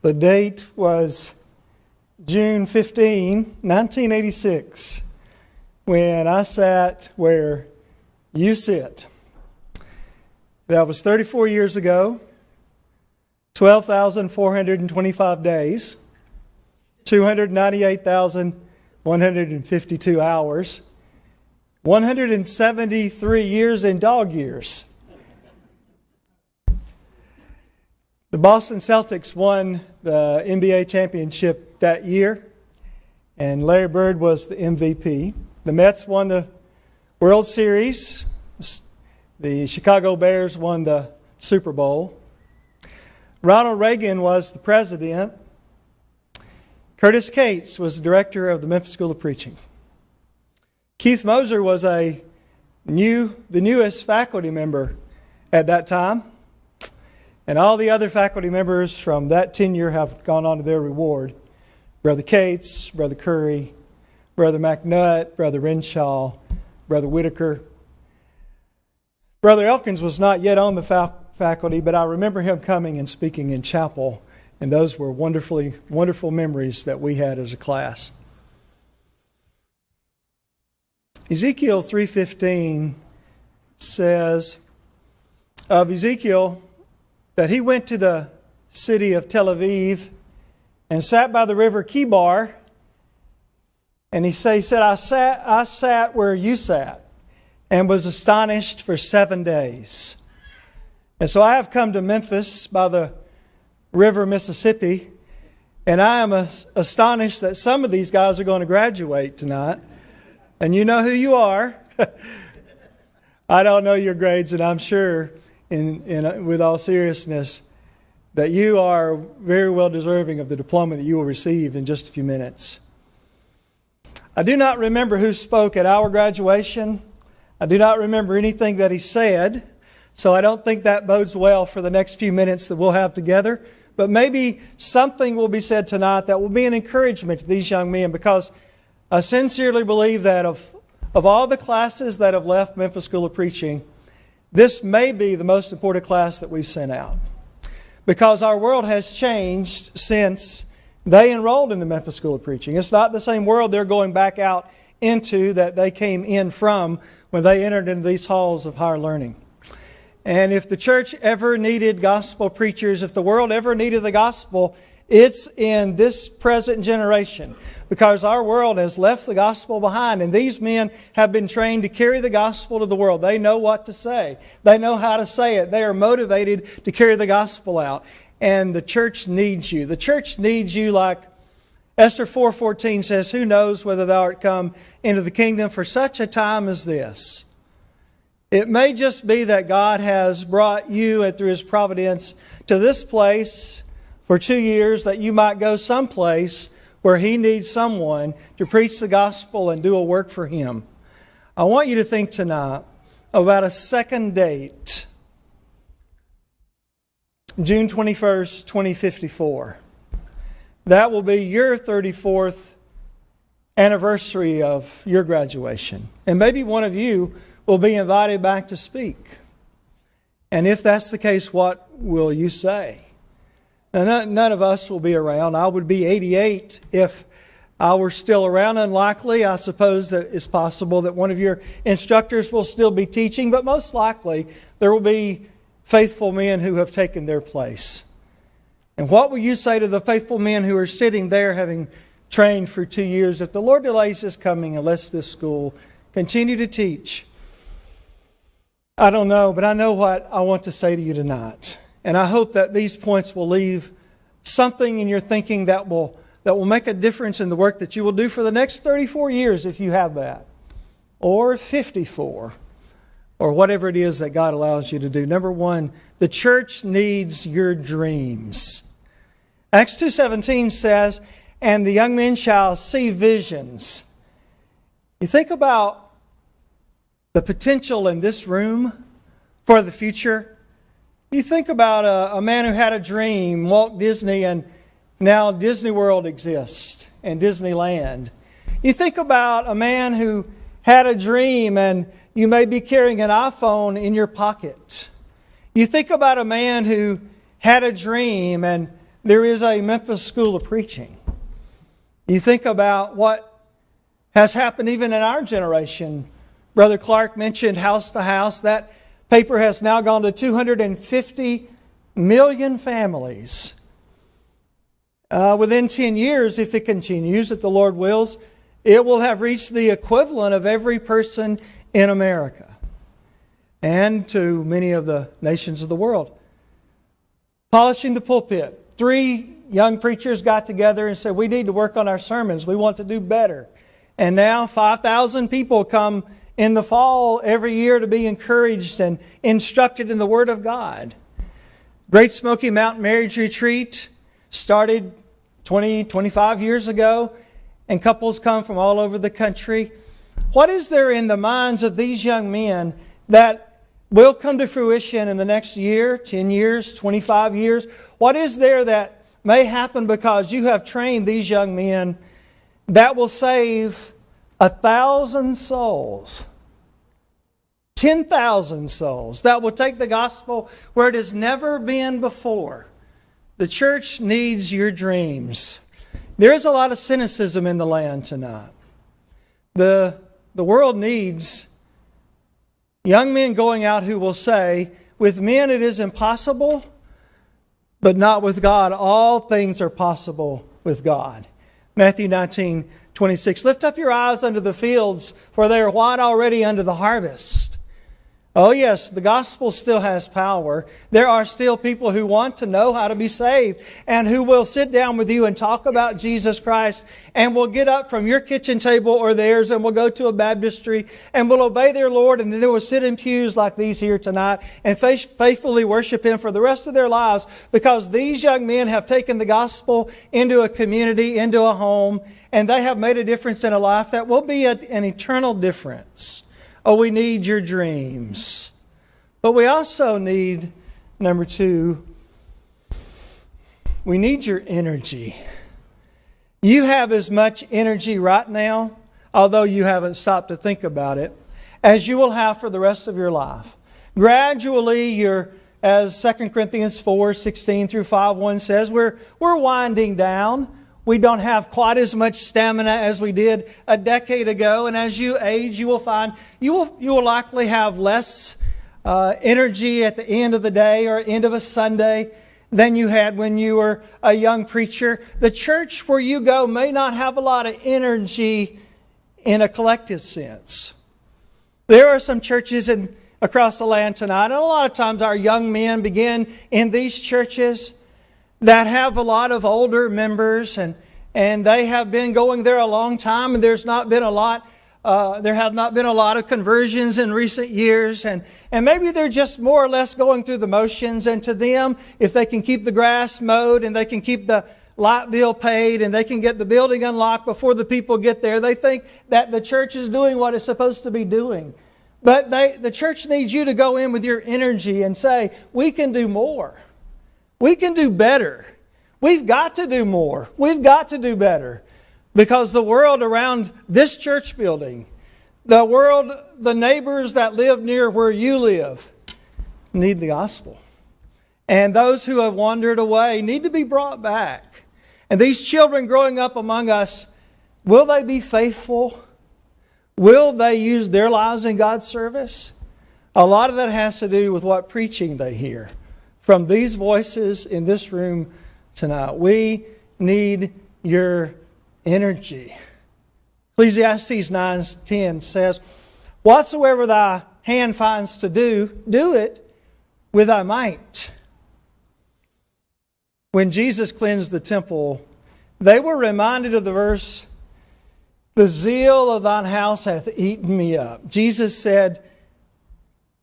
The date was June 15, 1986, when I sat where you sit. That was 34 years ago, 12,425 days, 298,152 hours, 173 years in dog years. The Boston Celtics won the NBA championship that year, and Larry Bird was the MVP. The Mets won the World Series. The Chicago Bears won the Super Bowl. Ronald Reagan was the president. Curtis Cates was the director of the Memphis School of Preaching. Keith Moser was the newest faculty member at that time. And all the other faculty members from that tenure have gone on to their reward. Brother Cates, Brother Curry, Brother McNutt, Brother Renshaw, Brother Whitaker. Brother Elkins was not yet on the faculty, but I remember him coming and speaking in chapel, and those were wonderful memories that we had as a class. Ezekiel 3:15 says of Ezekiel that he went to the city of Tel Aviv and sat by the river Kibar, and he said, I sat where you sat and was astonished for 7 days. And so I have come to Memphis by the river Mississippi, and I am astonished that some of these guys are going to graduate tonight. And you know who you are. I don't know your grades, and I'm sure, with all seriousness, that you are very well deserving of the diploma that you will receive in just a few minutes. I do not remember who spoke at our graduation. I do not remember anything that he said, so I don't think that bodes well for the next few minutes that we'll have together. But maybe something will be said tonight that will be an encouragement to these young men, because I sincerely believe that of all the classes that have left Memphis School of Preaching, this may be the most important class that we've sent out, because our world has changed since they enrolled in the Memphis School of Preaching. It's not the same world they're going back out into that they came in from when they entered into these halls of higher learning. And if the church ever needed gospel preachers, if the world ever needed the gospel, it's in this present generation, because our world has left the gospel behind, and these men have been trained to carry the gospel to the world. They know what to say. They know how to say it. They are motivated to carry the gospel out. And the church needs you. The church needs you, like Esther 4:14 says, "Who knows whether thou art come into the kingdom for such a time as this?" It may just be that God has brought you, and through His providence, to this place for 2 years, that you might go someplace where He needs someone to preach the gospel and do a work for Him. I want you to think tonight about a second date, June 21st, 2054. That will be your 34th anniversary of your graduation. And maybe one of you will be invited back to speak. And if that's the case, what will you say? Now, none of us will be around. I would be 88 if I were still around. Unlikely, I suppose that it's possible that one of your instructors will still be teaching, but most likely there will be faithful men who have taken their place. And what will you say to the faithful men who are sitting there having trained for 2 years if the Lord delays His coming and lets this school continue to teach? I don't know, but I know what I want to say to you tonight. And I hope that these points will leave something in your thinking that will make a difference in the work that you will do for the next 34 years if you have that. Or 54. Or whatever it is that God allows you to do. Number one, the church needs your dreams. Acts 2:17 says, "And the young men shall see visions." You think about the potential in this room for the future. You think about a man who had a dream, Walt Disney, and now Disney World exists and Disneyland. You think about a man who had a dream, and you may be carrying an iPhone in your pocket. You think about a man who had a dream, and there is a Memphis School of Preaching. You think about what has happened even in our generation. Brother Clark mentioned House to House. That paper has now gone to 250 million families. Within 10 years, if it continues, if the Lord wills, it will have reached the equivalent of every person in America and to many of the nations of the world. Polishing the pulpit. 3 young preachers got together and said, we need to work on our sermons. We want to do better. And now 5,000 people come in the fall every year to be encouraged and instructed in the Word of God. Great Smoky Mountain Marriage Retreat started 25 years ago, and couples come from all over the country. What is there in the minds of these young men that will come to fruition in the next year, 10 years, 25 years? What is there that may happen because you have trained these young men that will save 1,000 souls, 10,000 souls, that will take the gospel where it has never been before? The church needs your dreams. There is a lot of cynicism in the land tonight. The world needs young men going out who will say, with men it is impossible, but not with God. All things are possible with God. Matthew 19:26. Lift up your eyes unto the fields, for they are white already unto the harvest. Oh yes, the gospel still has power. There are still people who want to know how to be saved and who will sit down with you and talk about Jesus Christ, and will get up from your kitchen table or theirs and will go to a baptistry and will obey their Lord, and then they will sit in pews like these here tonight and faithfully worship Him for the rest of their lives, because these young men have taken the gospel into a community, into a home, and they have made a difference in a life that will be an eternal difference. Oh, we need your dreams. But we also need, number 2, we need your energy. You have as much energy right now, although you haven't stopped to think about it, as you will have for the rest of your life. Gradually, as 2 Corinthians 4:16 through 5:1 says, we're winding down. We don't have quite as much stamina as we did a decade ago. And as you age, you will find you will likely have less energy at the end of the day or end of a Sunday than you had when you were a young preacher. The church where you go may not have a lot of energy in a collective sense. There are some churches across the land tonight, and a lot of times our young men begin in these churches that have a lot of older members, and they have been going there a long time, and there have not been a lot of conversions in recent years, and maybe they're just more or less going through the motions. And to them, if they can keep the grass mowed and they can keep the light bill paid and they can get the building unlocked before the people get there, they think that the church is doing what it's supposed to be doing. But the church needs you to go in with your energy and say, we can do more. We can do better. We've got to do more. We've got to do better. Because the world around this church building, the neighbors that live near where you live, need the gospel. And those who have wandered away need to be brought back. And these children growing up among us, will they be faithful? Will they use their lives in God's service? A lot of that has to do with what preaching they hear from these voices in this room tonight. We need your energy. Ecclesiastes 9:10 says, whatsoever thy hand finds to do, do it with thy might. When Jesus cleansed the temple, they were reminded of the verse, the zeal of thine house hath eaten me up. Jesus said,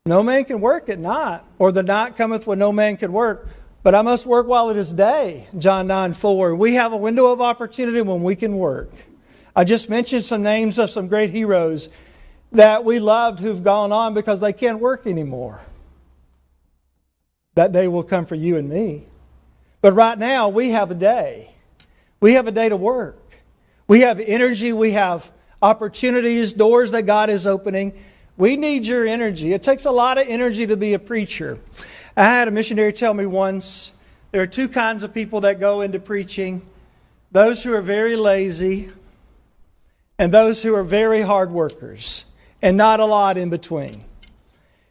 no man can work at night, or the night cometh when no man can work. But I must work while it is day. John 9:4. We have a window of opportunity when we can work. I just mentioned some names of some great heroes that we loved who've gone on because they can't work anymore. That day will come for you and me. But right now, we have a day. We have a day to work. We have energy. We have opportunities, doors that God is opening. We need your energy. It takes a lot of energy to be a preacher. I had a missionary tell me once there are two kinds of people that go into preaching. Those who are very lazy and those who are very hard workers, and not a lot in between.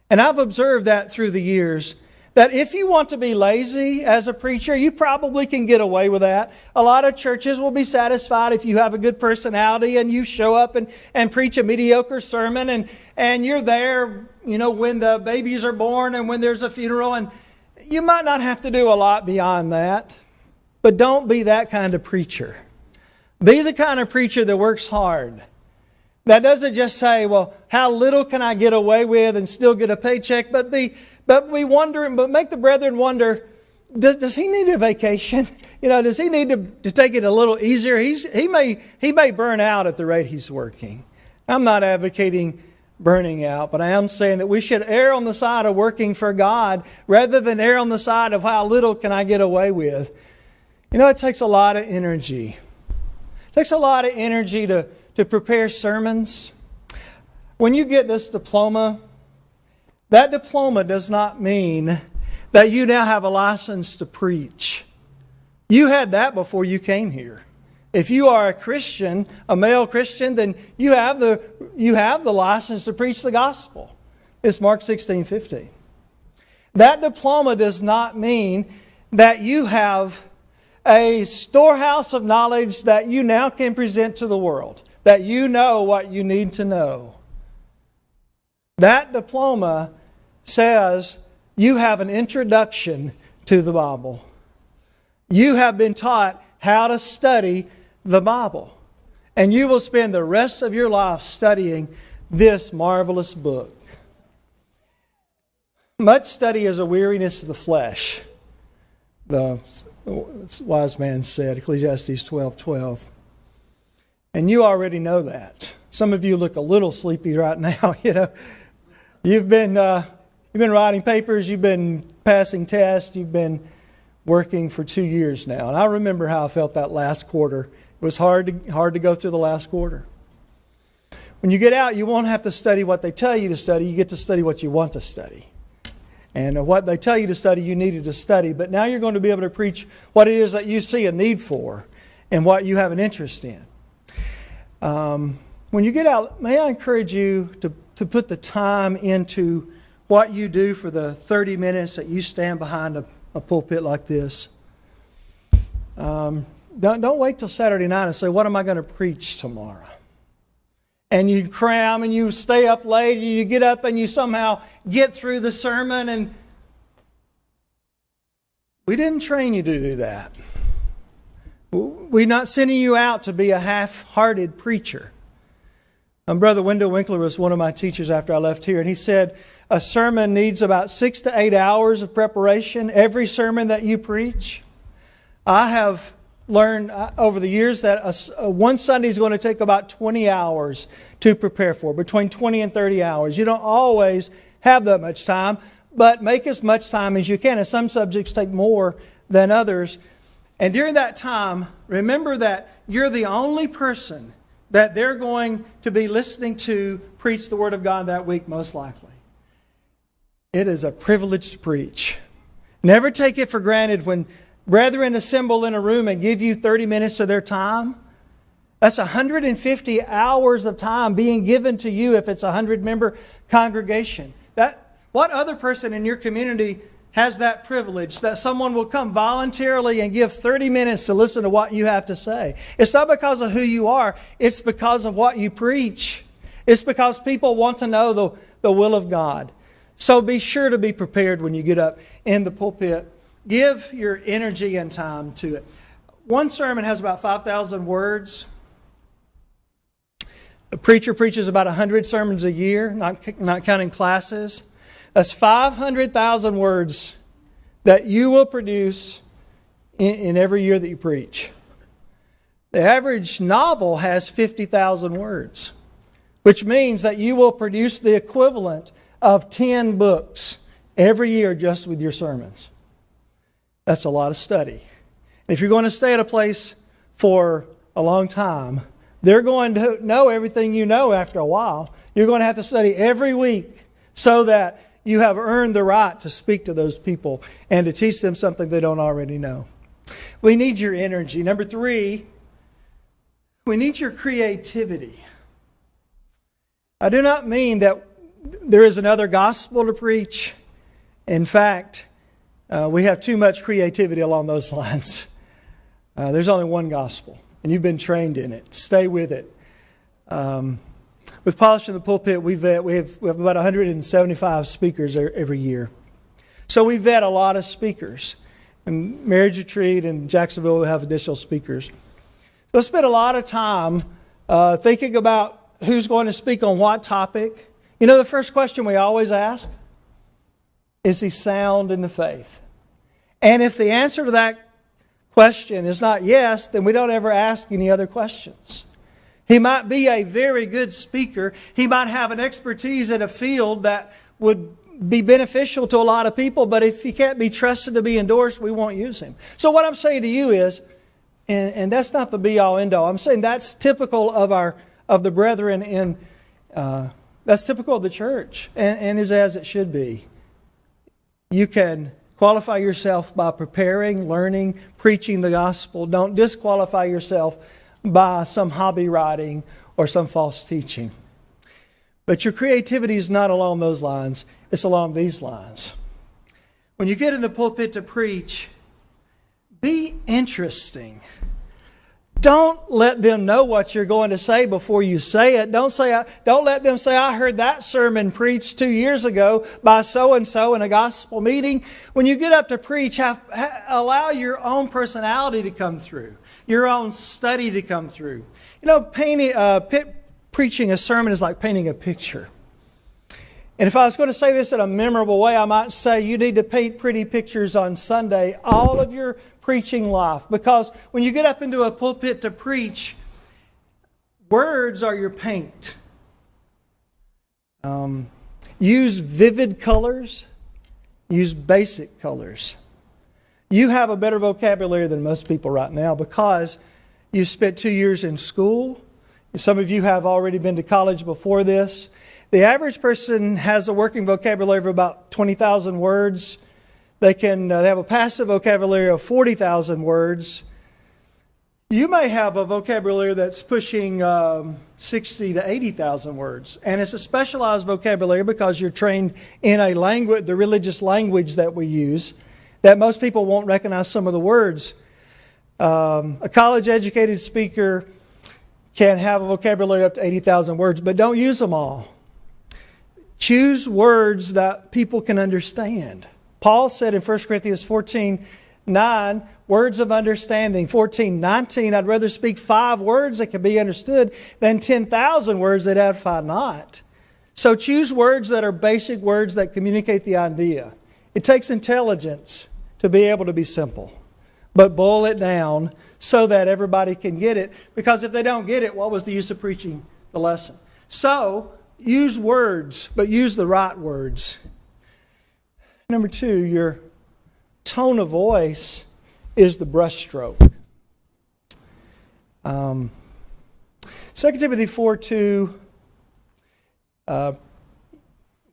And I've observed that through the years, that if you want to be lazy as a preacher, you probably can get away with that. A lot of churches will be satisfied if you have a good personality and you show up and preach a mediocre sermon and you're there, when the babies are born and when there's a funeral, and you might not have to do a lot beyond that. But don't be that kind of preacher. Be the kind of preacher that works hard. That doesn't just say, well, how little can I get away with and still get a paycheck, but make the brethren wonder, does he need a vacation? Does he need to take it a little easier? He may burn out at the rate he's working. I'm not advocating burning out, but I am saying that we should err on the side of working for God rather than err on the side of how little can I get away with. It takes a lot of energy. It takes a lot of energy to prepare sermons. When you get this diploma, that diploma does not mean that you now have a license to preach. You had that before you came here. If you are a Christian, a male Christian, then you have the license to preach the gospel. It's Mark 16:15. That diploma does not mean that you have a storehouse of knowledge that you now can present to the world, that you know what you need to know. That diploma says you have an introduction to the Bible. You have been taught how to study the Bible. And you will spend the rest of your life studying this marvelous book. Much study is a weariness of the flesh, the wise man said, Ecclesiastes 12:12. And you already know that. Some of you look a little sleepy right now. You've been writing papers, you've been passing tests, you've been working for 2 years now. And I remember how I felt that last quarter. It was hard to go through the last quarter. When you get out, you won't have to study what they tell you to study. You get to study what you want to study. And what they tell you to study, you needed to study. But now you're going to be able to preach what it is that you see a need for and what you have an interest in. When you get out, may I encourage you to put the time into what you do for the 30 minutes that you stand behind a pulpit like this. Don't wait till Saturday night and say, what am I going to preach tomorrow? And you cram and you stay up late and you get up and you somehow get through the sermon. And we didn't train you to do that. We're not sending you out to be a half-hearted preacher. Brother Wendell Winkler was one of my teachers after I left here, and he said a sermon needs about 6 to 8 hours of preparation, every sermon that you preach. I have learned over the years that one Sunday is going to take about 20 hours to prepare for, between 20 and 30 hours. You don't always have that much time, but make as much time as you can. And some subjects take more than others. And during that time, remember that you're the only person that they're going to be listening to preach the Word of God that week, most likely. It is a privilege to preach. Never take it for granted when brethren assemble in a room and give you 30 minutes of their time. That's 150 hours of time being given to you if it's a 100-member congregation. What other person in your community has that privilege that someone will come voluntarily and give 30 minutes to listen to what you have to say? It's not because of who you are. It's because of what you preach. It's because people want to know the will of God. So be sure to be prepared when you get up in the pulpit. Give your energy and time to it. One sermon has about 5,000 words. A preacher preaches about 100 sermons a year, not counting classes. That's 500,000 words that you will produce in every year that you preach. The average novel has 50,000 words, which means that you will produce the equivalent of 10 books every year just with your sermons. That's a lot of study. And if you're going to stay at a place for a long time, they're going to know everything you know after a while. You're going to have to study every week so that you have earned the right to speak to those people and to teach them something they don't already know. We need your energy. Number 3, we need your creativity. I do not mean that there is another gospel to preach. In fact, we have too much creativity along those lines. There's only one gospel, and you've been trained in it. Stay with it. With Polishing the Pulpit, we have about 175 speakers every year. So we vet a lot of speakers. And Marriage Retreat and Jacksonville will have additional speakers. So I spent a lot of time thinking about who's going to speak on what topic. You know, the first question we always ask, is he sound in the faith? And if the answer to that question is not yes, then we don't ever ask any other questions. He might be a very good speaker. He might have an expertise in a field that would be beneficial to a lot of people, but if he can't be trusted to be endorsed, we won't use him. So what I'm saying to you is, and that's not the be-all, end-all, I'm saying that's typical of the brethren in, that's typical of the church, and is as it should be. You can qualify yourself by preparing, learning, preaching the gospel. Don't disqualify yourself by some hobby writing or some false teaching. But your creativity is not along those lines. It's along these lines. When you get in the pulpit to preach, be interesting. Don't let them know what you're going to say before you say it. Don't let them say, I heard that sermon preached 2 years ago by so-and-so in a gospel meeting. When you get up to preach, allow your own personality to come through, your own study to come through. You know, preaching a sermon is like painting a picture. And if I was going to say this in a memorable way, I might say you need to paint pretty pictures on Sunday all of your preaching life. Because when you get up into a pulpit to preach, words are your paint. Use vivid colors. Use basic colors. You have a better vocabulary than most people right now because you spent 2 years in school. Some of you have already been to college before this. The average person has a working vocabulary of about 20,000 words. They have a passive vocabulary of 40,000 words. You may have a vocabulary that's pushing 60 to 80,000 words. And it's a specialized vocabulary because you're trained in a language, the religious language that we use, that most people won't recognize some of the words. A college-educated speaker can have a vocabulary up to 80,000 words, but don't use them all. Choose words that people can understand. Paul said in 1 Corinthians 14:9, words of understanding. 14:19, I'd rather speak 5 words that can be understood than 10,000 words that edify not. So choose words that are basic words that communicate the idea. It takes intelligence to be able to be simple. But boil it down so that everybody can get it. Because if they don't get it, what was the use of preaching the lesson? So, use words, but use the right words. Number 2, your tone of voice is the brushstroke. 2 Timothy 4:2.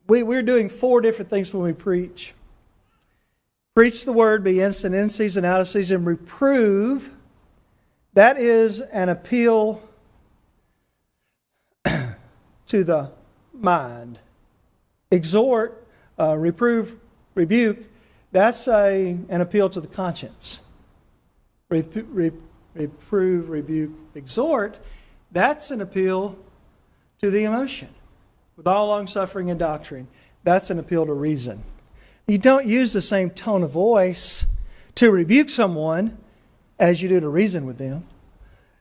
We're doing 4 different things when we preach. Preach the word, be instant, in season, out of season. Reprove. That is an appeal to the mind. Exhort, reprove, rebuke. That's an appeal to the conscience. Reprove, rebuke, exhort. That's an appeal to the emotion. With all long-suffering and doctrine, that's an appeal to reason. You don't use the same tone of voice to rebuke someone as you do to reason with them,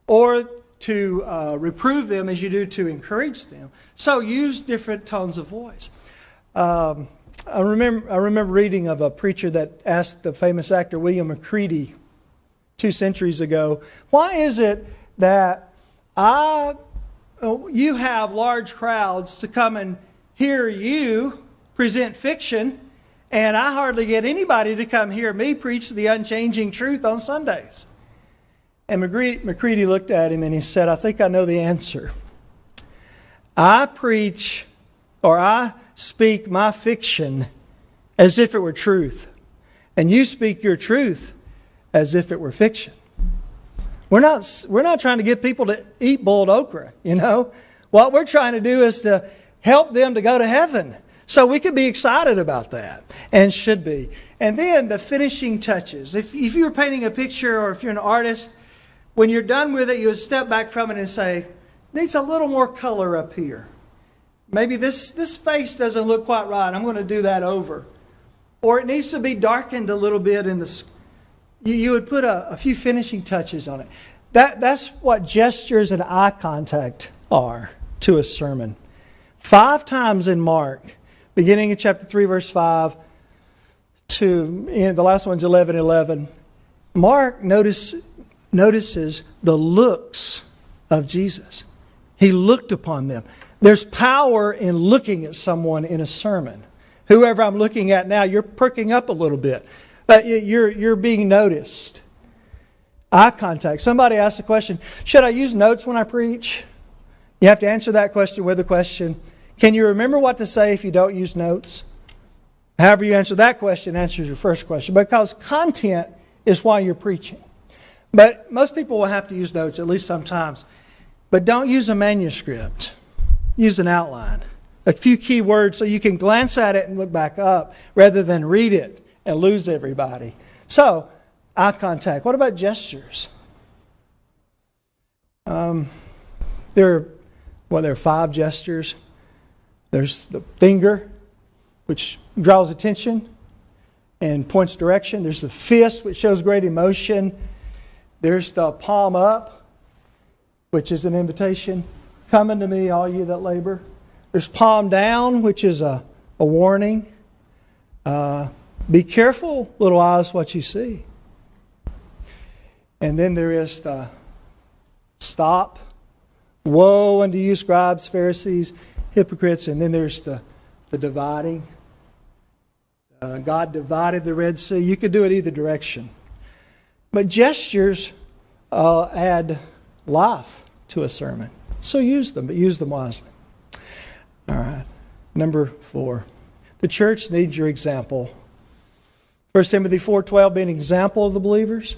or to reprove them as you do to encourage them. So use different tones of voice. I remember reading of a preacher that asked the famous actor William McCready 2 centuries ago, why is it that you have large crowds to come and hear you present fiction, and I hardly get anybody to come hear me preach the unchanging truth on Sundays? And McCready looked at him and he said, I think I know the answer. I preach or I speak my fiction as if it were truth, and you speak your truth as if it were fiction. We're not trying to get people to eat boiled okra, you know. What we're trying to do is to help them to go to heaven. So we could be excited about that, and should be. And then the finishing touches. If you were painting a picture, or if you're an artist, when you're done with it, you would step back from it and say, needs a little more color up here. Maybe this face doesn't look quite right. I'm going to do that over. Or it needs to be darkened a little bit in the... You would put a few finishing touches on it. That's what gestures and eye contact are to a sermon. 5 times in Mark, beginning in chapter 3, verse 5, to the last one's 11:11, Mark notices the looks of Jesus. He looked upon them. There's power in looking at someone in a sermon. Whoever I'm looking at now, you're perking up a little bit. You're being noticed. Eye contact. Somebody asked the question, should I use notes when I preach? You have to answer that question with a question. Can you remember what to say if you don't use notes? However you answer that question answers your first question. Because content is why you're preaching. But most people will have to use notes, at least sometimes. But don't use a manuscript. Use an outline. A few key words so you can glance at it and look back up rather than read it and lose everybody. So, eye contact. What about gestures? There are 5 gestures. There's the finger, which draws attention and points direction. There's the fist, which shows great emotion. There's the palm up, which is an invitation. Come unto me, all you that labor. There's palm down, which is a warning. Be careful, little eyes, what you see. And then there is the stop. Woe unto you, scribes, Pharisees, hypocrites. And then there's the dividing. God divided the Red Sea. You could do it either direction. But gestures add life to a sermon. So use them, but use them wisely. All right. Number 4. The church needs your example. 1 Timothy 4:12 being an example of the believers.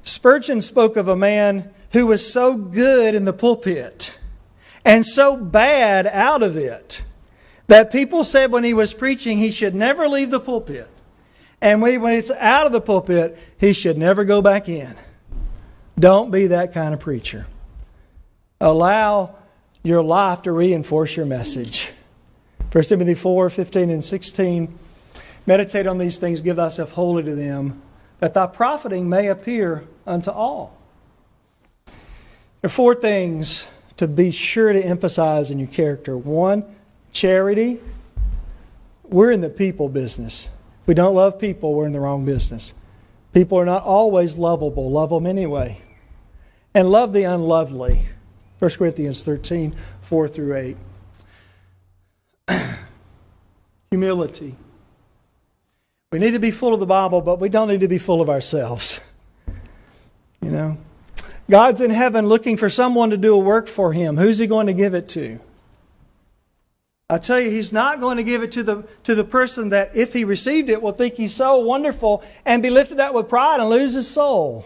Spurgeon spoke of a man who was so good in the pulpit and so bad out of it that people said when he was preaching he should never leave the pulpit. And when he's out of the pulpit, he should never go back in. Don't be that kind of preacher. Allow your life to reinforce your message. 1 Timothy 4:15 and 16. Meditate on these things, give thyself wholly to them, that thy profiting may appear unto all. There are 4 things to be sure to emphasize in your character. 1, charity. We're in the people business. If we don't love people, we're in the wrong business. People are not always lovable. Love them anyway. And love the unlovely. 1 Corinthians 13, 4 through 8. Humility. We need to be full of the Bible, but we don't need to be full of ourselves. You know? God's in heaven looking for someone to do a work for Him. Who's He going to give it to? I tell you, He's not going to give it to the person that, if he received it, will think he's so wonderful and be lifted up with pride and lose his soul.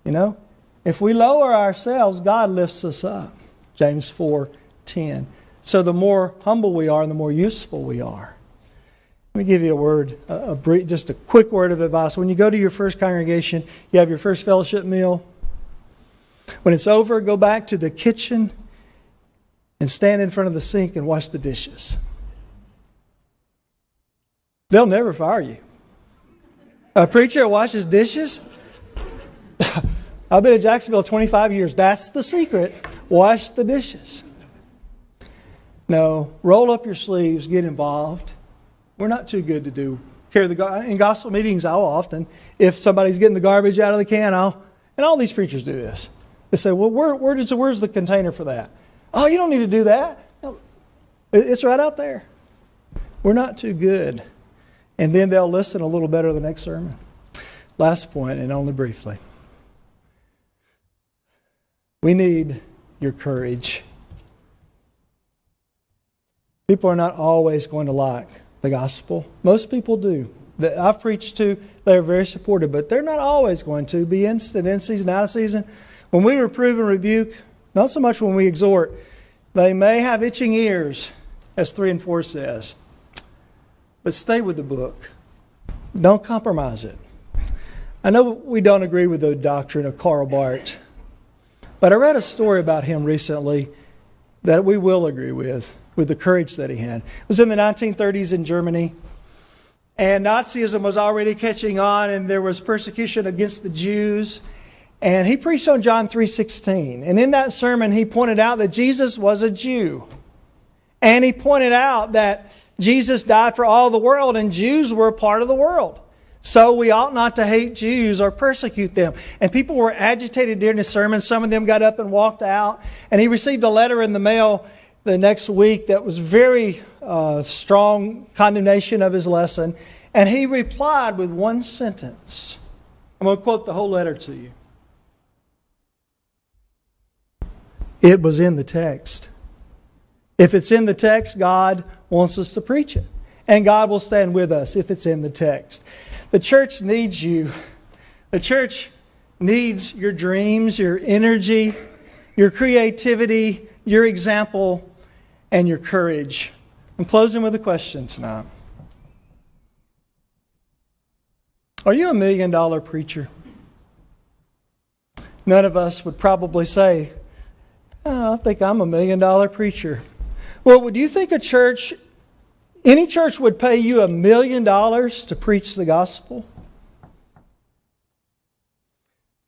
You know? If we lower ourselves, God lifts us up. James 4:10. So the more humble we are, the more useful we are. Let me give you a word, just a quick word of advice. When you go to your first congregation, you have your first fellowship meal. When it's over, go back to the kitchen and stand in front of the sink and wash the dishes. They'll never fire you. A preacher who washes dishes? I've been in Jacksonville 25 years. That's the secret. Wash the dishes. No, roll up your sleeves, get involved. We're not too good to carry in gospel meetings. I'll often, if somebody's getting the garbage out of the can, and all these preachers do this. They say, well, where's the container for that? Oh, you don't need to do that. No, it's right out there. We're not too good. And then they'll listen a little better the next sermon. Last point, and only briefly. We need your courage. People are not always going to like the gospel. Most people do. That I've preached to, they're very supportive, but they're not always going to be in season, out of season. When we reprove and rebuke, not so much when we exhort, they may have itching ears, as 3 and 4 says. But stay with the book. Don't compromise it. I know we don't agree with the doctrine of Karl Barth, but I read a story about him recently that we will agree with the courage that he had. It was in the 1930s in Germany, and Nazism was already catching on, and there was persecution against the Jews. And he preached on John 3:16. And in that sermon, he pointed out that Jesus was a Jew. And he pointed out that Jesus died for all the world, and Jews were a part of the world. So we ought not to hate Jews or persecute them. And people were agitated during the sermon. Some of them got up and walked out. And he received a letter in the mail the next week that was very strong condemnation of his lesson. And he replied with one sentence. I'm going to quote the whole letter to you. It was in the text. If it's in the text, God wants us to preach it. And God will stand with us if it's in the text. The church needs you. The church needs your dreams, your energy, your creativity, your example, and your courage. I'm closing with a question tonight. Are you $1 million preacher? None of us would probably say, "Oh, I think I'm $1 million preacher." Well, would you think any church would pay you $1 million to preach the gospel?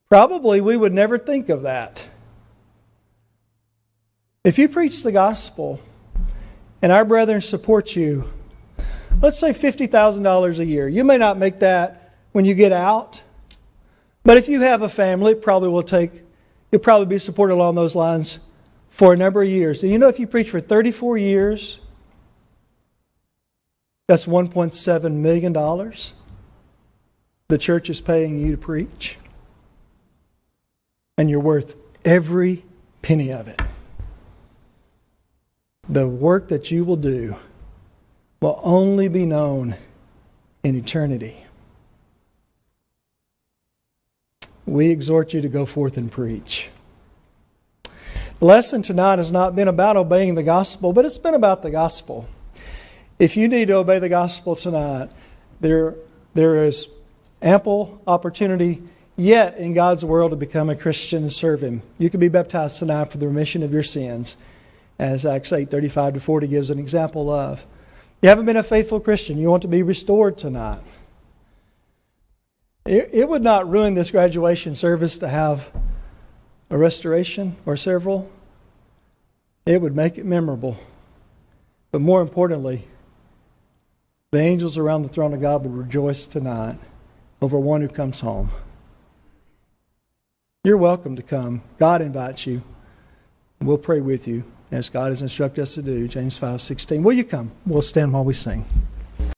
Probably we would never think of that. If you preach the gospel and our brethren support you, let's say $50,000 a year. You may not make that when you get out, but if you have a family, you'll probably be supported along those lines for a number of years. And you know, if you preach for 34 years, that's $1.7 million the church is paying you to preach. And you're worth every penny of it. The work that you will do will only be known in eternity. We exhort you to go forth and preach. The lesson tonight has not been about obeying the gospel, but it's been about the gospel. If you need to obey the gospel tonight, there is ample opportunity yet in God's world to become a Christian and serve Him. You can be baptized tonight for the remission of your sins, as Acts 8:35-40 gives an example of. You haven't been a faithful Christian. You want to be restored tonight. It would not ruin this graduation service to have a restoration or several. It would make it memorable. But more importantly, the angels around the throne of God would rejoice tonight over one who comes home. You're welcome to come. God invites you. We'll pray with you as God has instructed us to do. James 5:16. Will you come? We'll stand while we sing.